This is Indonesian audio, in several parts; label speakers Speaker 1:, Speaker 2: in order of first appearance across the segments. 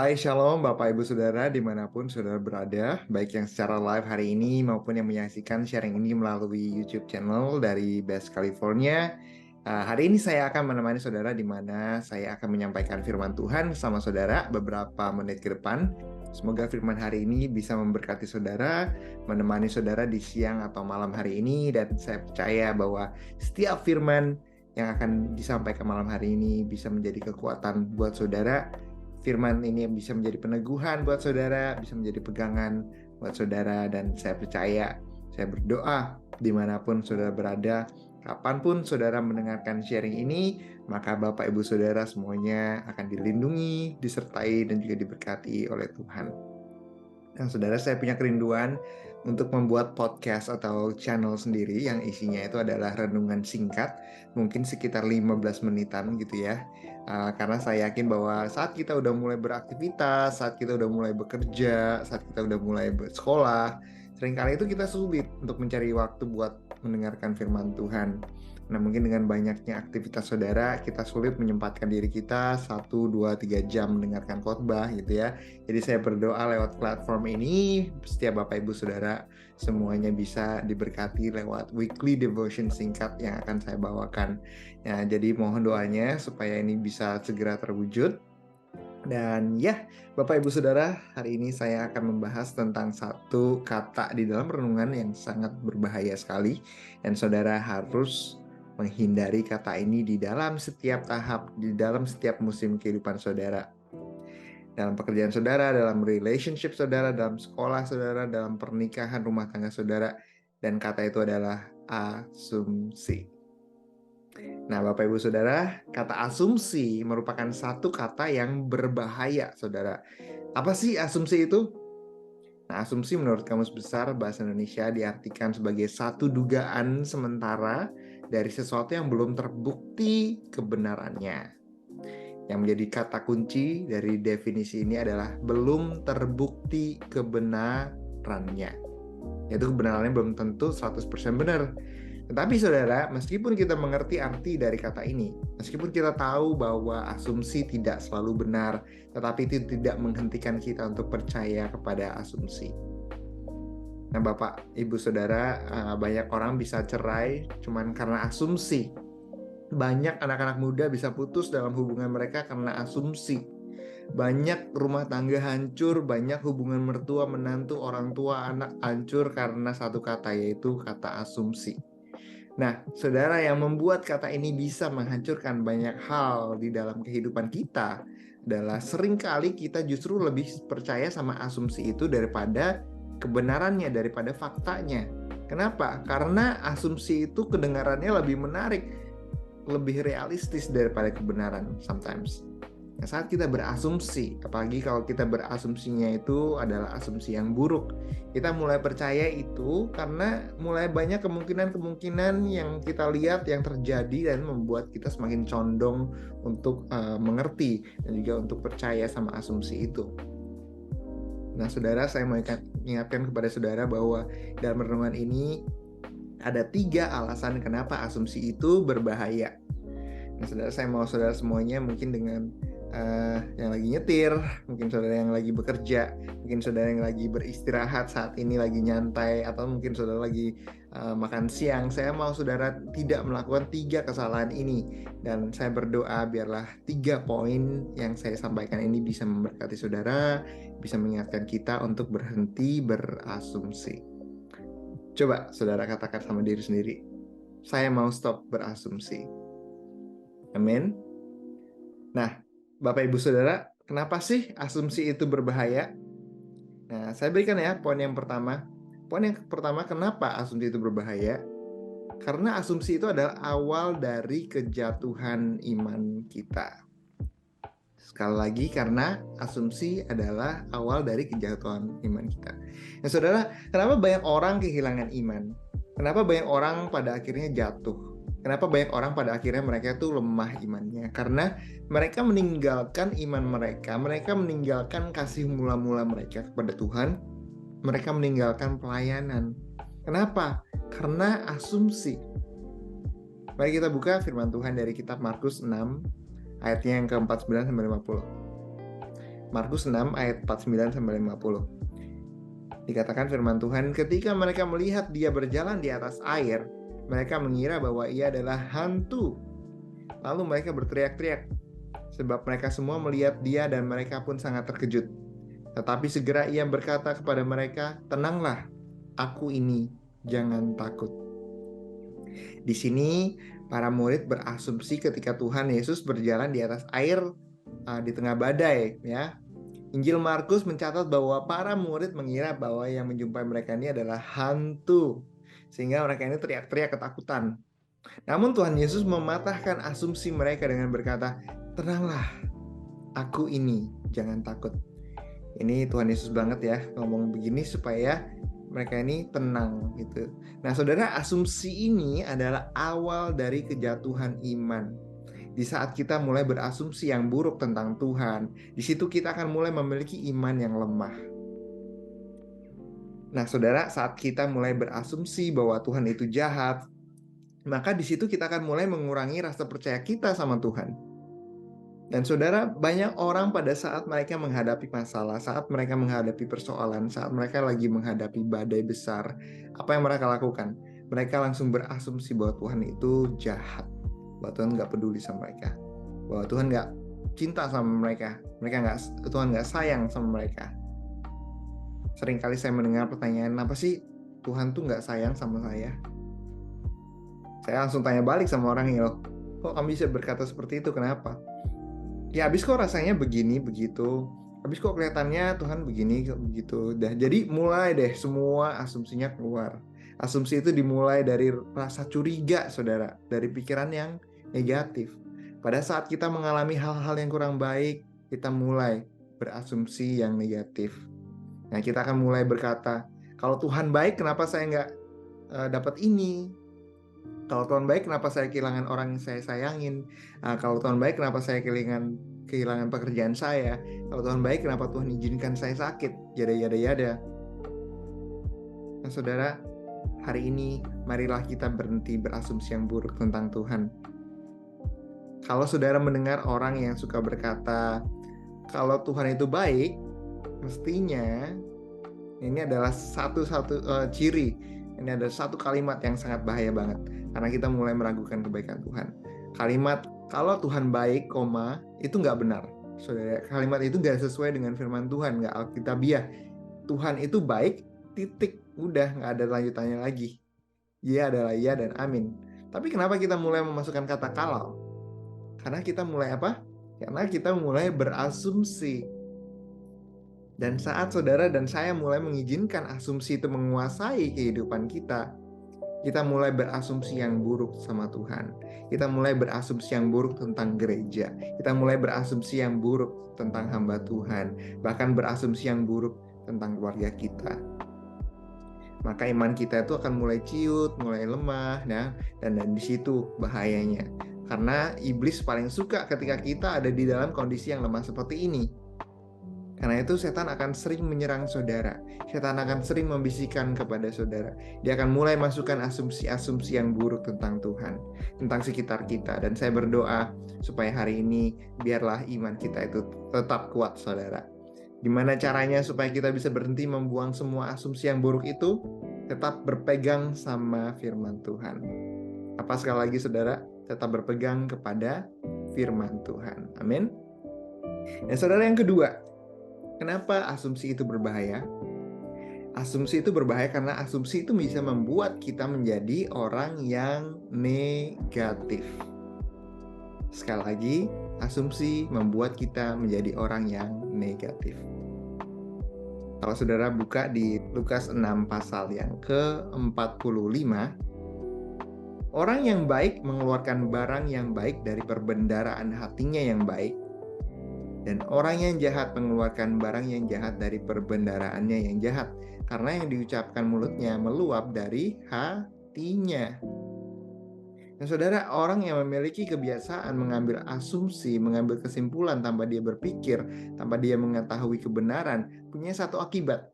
Speaker 1: Hai Shalom Bapak Ibu Saudara dimanapun Saudara berada, baik yang secara live hari ini maupun yang menyaksikan sharing ini melalui YouTube channel dari Best California. Hari ini saya akan menemani Saudara di mana saya akan menyampaikan firman Tuhan sama Saudara beberapa menit ke depan. Semoga firman hari ini bisa memberkati Saudara, menemani Saudara di siang atau malam hari ini, dan saya percaya bahwa setiap firman yang akan disampaikan malam hari ini bisa menjadi kekuatan buat Saudara. Firman ini bisa menjadi peneguhan buat Saudara, bisa menjadi pegangan buat Saudara, dan saya percaya, saya berdoa dimanapun Saudara berada, kapanpun Saudara mendengarkan sharing ini, maka Bapak Ibu Saudara semuanya akan dilindungi, disertai, dan juga diberkati oleh Tuhan. Dan Saudara, saya punya kerinduan untuk membuat podcast atau channel sendiri yang isinya itu adalah renungan singkat, mungkin sekitar 15 menitan gitu ya. Karena saya yakin bahwa saat kita udah mulai beraktivitas, saat kita udah mulai bekerja, saat kita udah mulai bersekolah, seringkali itu kita sulit untuk mencari waktu buat mendengarkan firman Tuhan. Nah, mungkin dengan banyaknya aktivitas Saudara, kita sulit menyempatkan diri kita 1, 2, 3 jam mendengarkan khotbah gitu ya. Jadi saya berdoa lewat platform ini, setiap Bapak Ibu Saudara semuanya bisa diberkati lewat weekly devotion singkat yang akan saya bawakan. Ya, jadi mohon doanya supaya ini bisa segera terwujud. Dan ya, Bapak Ibu Saudara, hari ini saya akan membahas tentang satu kata di dalam renungan yang sangat berbahaya sekali. Dan Saudara harus menghindari kata ini di dalam setiap tahap, di dalam setiap musim kehidupan Saudara. Dalam pekerjaan Saudara, dalam relationship Saudara, dalam sekolah Saudara, dalam pernikahan rumah tangga Saudara. Dan kata itu adalah asumsi. Nah, Bapak Ibu Saudara, kata asumsi merupakan satu kata yang berbahaya, Saudara. Apa sih asumsi itu? Nah, asumsi menurut Kamus Besar Bahasa Indonesia diartikan sebagai satu dugaan sementara dari sesuatu yang belum terbukti kebenarannya. Yang menjadi kata kunci dari definisi ini adalah belum terbukti kebenarannya. Yaitu kebenarannya belum tentu 100% benar. Tetapi Saudara, meskipun kita mengerti arti dari kata ini, meskipun kita tahu bahwa asumsi tidak selalu benar, tetapi itu tidak menghentikan kita untuk percaya kepada asumsi. Nah, Bapak, Ibu, Saudara, banyak orang bisa cerai cuman karena asumsi. Banyak anak-anak muda bisa putus dalam hubungan mereka karena asumsi. Banyak rumah tangga hancur, banyak hubungan mertua, menantu, orang tua, anak hancur karena satu kata, yaitu kata asumsi. Nah, Saudara, yang membuat kata ini bisa menghancurkan banyak hal di dalam kehidupan kita adalah seringkali kita justru lebih percaya sama asumsi itu daripada kebenarannya, daripada faktanya. Kenapa? Karena asumsi itu kedengarannya lebih menarik, lebih realistis daripada kebenaran sometimes. Nah, saat kita berasumsi, apalagi kalau kita berasumsinya itu adalah asumsi yang buruk, kita mulai percaya itu karena mulai banyak kemungkinan-kemungkinan yang kita lihat yang terjadi dan membuat kita semakin condong untuk mengerti dan juga untuk percaya sama asumsi itu. Nah, Saudara, saya mau ingatkan kepada Saudara bahwa dalam renungan ini ada 3 alasan kenapa asumsi itu berbahaya. Nah, Saudara, saya mau Saudara semuanya mungkin dengan yang lagi nyetir, mungkin Saudara yang lagi bekerja, mungkin Saudara yang lagi beristirahat saat ini lagi nyantai, atau mungkin Saudara lagi makan siang. Saya mau Saudara tidak melakukan 3 kesalahan ini. Dan saya berdoa biarlah 3 poin yang saya sampaikan ini bisa memberkati Saudara, bisa mengingatkan kita untuk berhenti berasumsi. Coba Saudara katakan sama diri sendiri, saya mau stop berasumsi. Amin. Nah, Bapak Ibu Saudara, kenapa sih asumsi itu berbahaya? Nah, saya berikan ya poin yang pertama. Poin yang pertama, kenapa asumsi itu berbahaya? Karena asumsi itu adalah awal dari kejatuhan iman kita. Sekali lagi, karena asumsi adalah awal dari kejatuhan iman kita. Nah, Saudara, kenapa banyak orang kehilangan iman? Kenapa banyak orang pada akhirnya jatuh? Kenapa banyak orang pada akhirnya mereka itu lemah imannya? Karena mereka meninggalkan iman mereka meninggalkan kasih mula-mula mereka kepada Tuhan, mereka meninggalkan pelayanan. Kenapa? Karena asumsi. Mari kita buka firman Tuhan dari kitab Markus 6, ayatnya yang ke-49-50. Markus 6 ayat 49-50. Dikatakan firman Tuhan, ketika mereka melihat dia berjalan di atas air, mereka mengira bahwa ia adalah hantu. Lalu mereka berteriak-teriak, sebab mereka semua melihat dia dan mereka pun sangat terkejut. Tetapi segera ia berkata kepada mereka, tenanglah, aku ini, jangan takut. Di sini para murid berasumsi ketika Tuhan Yesus berjalan di atas air di tengah badai, ya. Injil Markus mencatat bahwa para murid mengira bahwa yang menjumpai mereka ini adalah hantu, sehingga mereka ini teriak-teriak ketakutan. Namun Tuhan Yesus mematahkan asumsi mereka dengan berkata, tenanglah, aku ini, jangan takut. Ini Tuhan Yesus banget ya ngomong begini supaya mereka ini tenang gitu. Nah saudara, asumsi ini adalah awal dari kejatuhan iman. Di saat kita mulai berasumsi yang buruk tentang Tuhan, di situ kita akan mulai memiliki iman yang lemah. Nah saudara, saat kita mulai berasumsi bahwa Tuhan itu jahat, maka di situ kita akan mulai mengurangi rasa percaya kita sama Tuhan. Dan saudara, banyak orang pada saat mereka menghadapi masalah, saat mereka menghadapi persoalan, saat mereka lagi menghadapi badai besar, apa yang mereka lakukan? Mereka langsung berasumsi bahwa Tuhan itu jahat, bahwa Tuhan nggak peduli sama mereka, bahwa Tuhan nggak cinta sama mereka, Tuhan nggak sayang sama mereka. Seringkali saya mendengar pertanyaan, apa sih Tuhan tuh nggak sayang sama saya? Saya langsung tanya balik sama orang ya, kok kamu bisa berkata seperti itu, kenapa? Ya habis kok rasanya begini begitu, habis kok kelihatannya Tuhan begini begitu. Jadi mulai deh semua asumsinya keluar. Asumsi itu dimulai dari rasa curiga saudara, dari pikiran yang negatif. Pada saat kita mengalami hal-hal yang kurang baik, kita mulai berasumsi yang negatif. Nah kita akan mulai berkata, kalau Tuhan baik kenapa saya nggak dapat ini? Kalau Tuhan baik, kenapa saya kehilangan orang yang saya sayangin? Kalau Tuhan baik, kenapa saya kehilangan pekerjaan saya? Kalau Tuhan baik, kenapa Tuhan izinkan saya sakit? Yada. Nah, saudara, hari ini marilah kita berhenti berasumsi yang buruk tentang Tuhan. Kalau saudara mendengar orang yang suka berkata, kalau Tuhan itu baik, mestinya ini adalah satu ciri. Ini ada satu kalimat yang sangat bahaya banget. Karena kita mulai meragukan kebaikan Tuhan. Kalimat, kalau Tuhan baik, itu nggak benar. Saudara, kalimat itu nggak sesuai dengan firman Tuhan, nggak alkitabiah. Tuhan itu baik, titik. Udah, nggak ada lanjutannya lagi. Iya adalah iya dan amin. Tapi kenapa kita mulai memasukkan kata kalau? Karena kita mulai apa? Karena kita mulai berasumsi. Dan saat saudara dan saya mulai mengizinkan asumsi itu menguasai kehidupan kita mulai berasumsi yang buruk sama Tuhan. Kita mulai berasumsi yang buruk tentang gereja. Kita mulai berasumsi yang buruk tentang hamba Tuhan. Bahkan berasumsi yang buruk tentang keluarga kita. Maka iman kita itu akan mulai ciut, mulai lemah, ya. Dan di situ bahayanya. Karena iblis paling suka ketika kita ada di dalam kondisi yang lemah seperti ini. Karena itu setan akan sering menyerang saudara. Setan akan sering membisikkan kepada saudara. Dia akan mulai masukkan asumsi-asumsi yang buruk tentang Tuhan, tentang sekitar kita. Dan saya berdoa supaya hari ini biarlah iman kita itu tetap kuat saudara. Gimana caranya supaya kita bisa berhenti membuang semua asumsi yang buruk itu? Tetap berpegang sama firman Tuhan. Apa sekali lagi saudara? Tetap berpegang kepada firman Tuhan. Amin. Dan saudara yang kedua, kenapa asumsi itu berbahaya? Asumsi itu berbahaya karena asumsi itu bisa membuat kita menjadi orang yang negatif. Sekali lagi, asumsi membuat kita menjadi orang yang negatif. Kalau saudara buka di Lukas 6 pasal yang ke-45, orang yang baik mengeluarkan barang yang baik dari perbendaharaan hatinya yang baik. Dan orang yang jahat mengeluarkan barang yang jahat dari perbendaharaannya yang jahat. Karena yang diucapkan mulutnya meluap dari hatinya. Nah saudara, orang yang memiliki kebiasaan mengambil asumsi, mengambil kesimpulan tanpa dia berpikir, tanpa dia mengetahui kebenaran, punya satu akibat.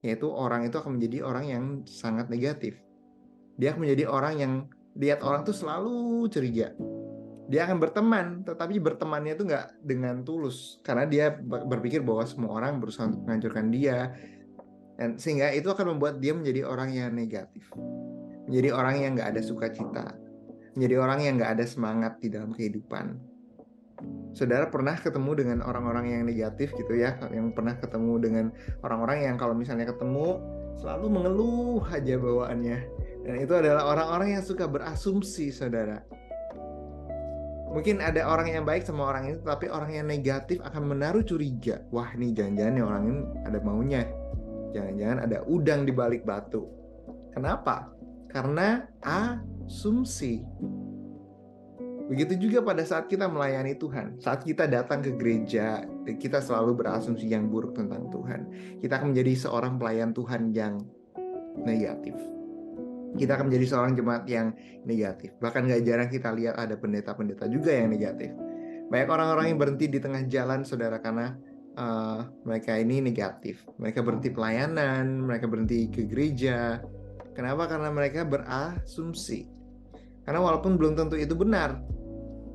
Speaker 1: Yaitu orang itu akan menjadi orang yang sangat negatif. Dia akan menjadi orang yang lihat orang tuh selalu curiga. Dia akan berteman, tetapi bertemannya itu nggak dengan tulus, karena dia berpikir bahwa semua orang berusaha untuk menghancurkan dia, dan sehingga itu akan membuat dia menjadi orang yang negatif, menjadi orang yang nggak ada sukacita, menjadi orang yang nggak ada semangat di dalam kehidupan. Saudara pernah ketemu dengan orang-orang yang negatif gitu ya, yang pernah ketemu dengan orang-orang yang kalau misalnya ketemu selalu mengeluh aja bawaannya, dan itu adalah orang-orang yang suka berasumsi, saudara. Mungkin ada orang yang baik sama orang ini, tapi orang yang negatif akan menaruh curiga. Wah, nih jangan-jangan nih orang ini ada maunya. Jangan-jangan ada udang di balik batu. Kenapa? Karena asumsi. Begitu juga pada saat kita melayani Tuhan. Saat kita datang ke gereja, kita selalu berasumsi yang buruk tentang Tuhan. Kita akan menjadi seorang pelayan Tuhan yang negatif. Kita akan menjadi seorang jemaat yang negatif. Bahkan gak jarang kita lihat ada pendeta-pendeta juga yang negatif. Banyak orang-orang yang berhenti di tengah jalan, saudara, karena mereka ini negatif. Mereka berhenti pelayanan, mereka berhenti ke gereja. Kenapa? Karena mereka berasumsi. Karena walaupun belum tentu itu benar,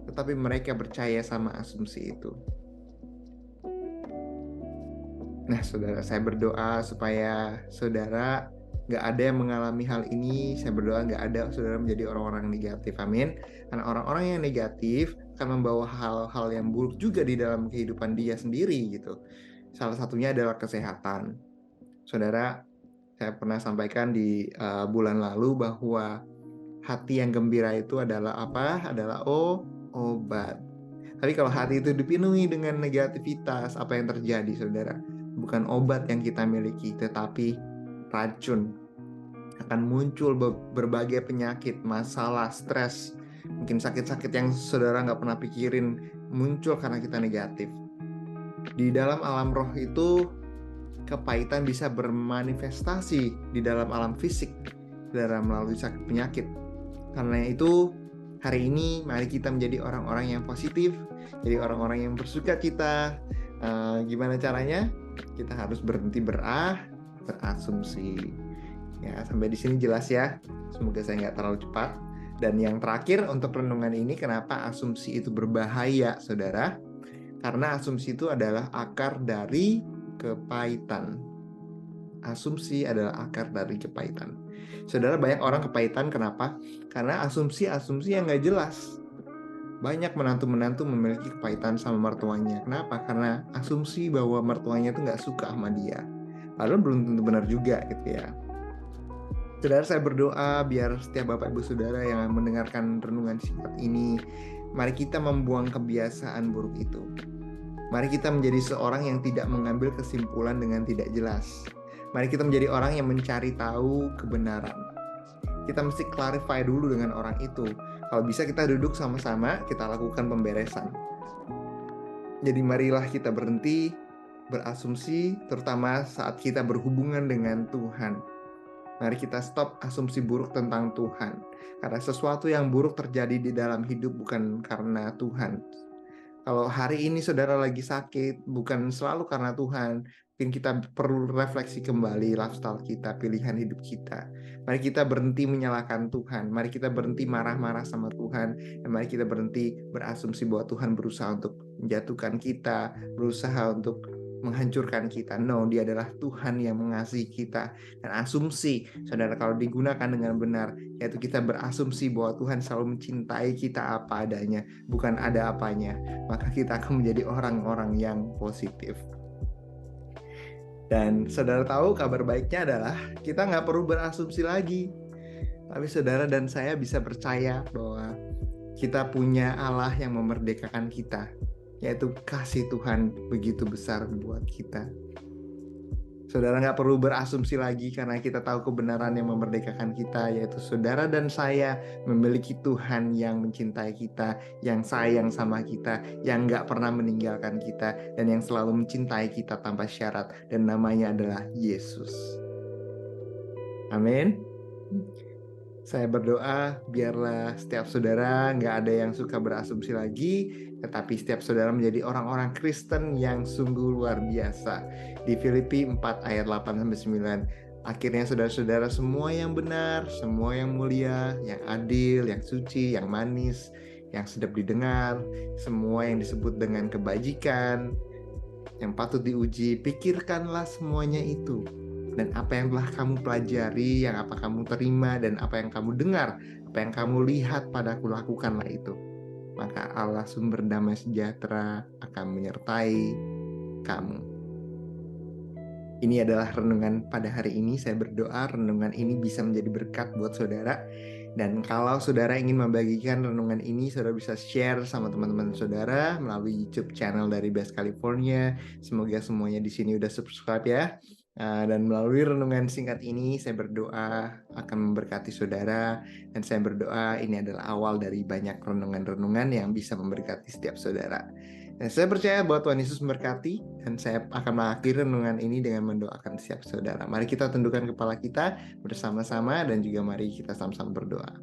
Speaker 1: tetapi mereka percaya sama asumsi itu. Nah, saudara, saya berdoa supaya saudara gak ada yang mengalami hal ini. Saya berdoa gak ada saudara menjadi orang-orang negatif. Amin. Karena orang-orang yang negatif akan membawa hal-hal yang buruk juga di dalam kehidupan dia sendiri gitu. Salah satunya adalah kesehatan. Saudara, saya pernah sampaikan di bulan lalu bahwa hati yang gembira itu adalah apa? Adalah obat. Tapi kalau hati itu dipenuhi dengan negativitas, apa yang terjadi, saudara? Bukan obat yang kita miliki, tetapi racun. Akan muncul berbagai penyakit, masalah, stres, mungkin sakit-sakit yang saudara nggak pernah pikirin muncul karena kita negatif. Di dalam alam roh itu, kepahitan bisa bermanifestasi di dalam alam fisik, saudara, melalui sakit penyakit. Karena itu, hari ini mari kita menjadi orang-orang yang positif, jadi orang-orang yang bersukacita. Gimana caranya? Kita harus berhenti berasumsi. Ya, sampai di sini jelas ya. Semoga saya nggak terlalu cepat. Dan yang terakhir untuk renungan ini, kenapa asumsi itu berbahaya, saudara? Karena asumsi itu adalah akar dari kepahitan. Asumsi adalah akar dari kepahitan. Saudara, banyak orang kepahitan, kenapa? Karena asumsi-asumsi yang nggak jelas. Banyak menantu-menantu memiliki kepahitan sama mertuanya. Kenapa? Karena asumsi bahwa mertuanya itu nggak suka sama dia. Padahal belum tentu benar juga gitu ya. Saudara, saya berdoa biar setiap Bapak Ibu Saudara yang mendengarkan renungan singkat ini, mari kita membuang kebiasaan buruk itu. Mari kita menjadi seorang yang tidak mengambil kesimpulan dengan tidak jelas. Mari kita menjadi orang yang mencari tahu kebenaran. Kita mesti clarify dulu dengan orang itu. Kalau bisa kita duduk sama-sama, kita lakukan pemberesan. Jadi marilah kita berhenti berasumsi, terutama saat kita berhubungan dengan Tuhan. Mari kita stop asumsi buruk tentang Tuhan. Karena sesuatu yang buruk terjadi di dalam hidup bukan karena Tuhan. Kalau hari ini saudara lagi sakit, bukan selalu karena Tuhan. Mungkin kita perlu refleksi kembali lifestyle kita, pilihan hidup kita. Mari kita berhenti menyalahkan Tuhan. Mari kita berhenti marah-marah sama Tuhan. Dan mari kita berhenti berasumsi bahwa Tuhan berusaha untuk menjatuhkan kita, berusaha untuk menghancurkan kita. No, dia adalah Tuhan yang mengasihi kita. Dan asumsi, saudara, kalau digunakan dengan benar, yaitu kita berasumsi bahwa Tuhan selalu mencintai kita apa adanya, bukan ada apanya, maka kita akan menjadi orang-orang yang positif. Dan saudara tahu kabar baiknya adalah kita nggak perlu berasumsi lagi. Tapi saudara dan saya bisa percaya bahwa kita punya Allah yang memerdekakan kita, yaitu kasih Tuhan begitu besar buat kita. Saudara nggak perlu berasumsi lagi karena kita tahu kebenaran yang memerdekakan kita, yaitu saudara dan saya memiliki Tuhan yang mencintai kita, yang sayang sama kita, yang nggak pernah meninggalkan kita, dan yang selalu mencintai kita tanpa syarat, dan namanya adalah Yesus. Amin. Saya berdoa biarlah setiap saudara nggak ada yang suka berasumsi lagi, tetapi setiap saudara menjadi orang-orang Kristen yang sungguh luar biasa. Di Filipi 4 ayat 8-9, akhirnya saudara-saudara semua yang benar, semua yang mulia, yang adil, yang suci, yang manis, yang sedap didengar, semua yang disebut dengan kebajikan, yang patut diuji, pikirkanlah semuanya itu. Dan apa yang telah kamu pelajari, yang apa kamu terima, dan apa yang kamu dengar, apa yang kamu lihat padaku, lakukanlah itu. Maka Allah sumber damai sejahtera akan menyertai kamu. Ini adalah renungan pada hari ini. Saya berdoa renungan ini bisa menjadi berkat buat saudara. Dan kalau saudara ingin membagikan renungan ini, saudara bisa share sama teman-teman saudara melalui YouTube channel dari Best California. Semoga semuanya di sini udah subscribe ya. Dan melalui renungan singkat ini, saya berdoa akan memberkati saudara. Dan saya berdoa ini adalah awal dari banyak renungan-renungan yang bisa memberkati setiap saudara. Dan saya percaya bahwa Tuhan Yesus memberkati, dan saya akan mengakhiri renungan ini dengan mendoakan setiap saudara. Mari kita tundukkan kepala kita bersama-sama, dan juga mari kita sama-sama berdoa.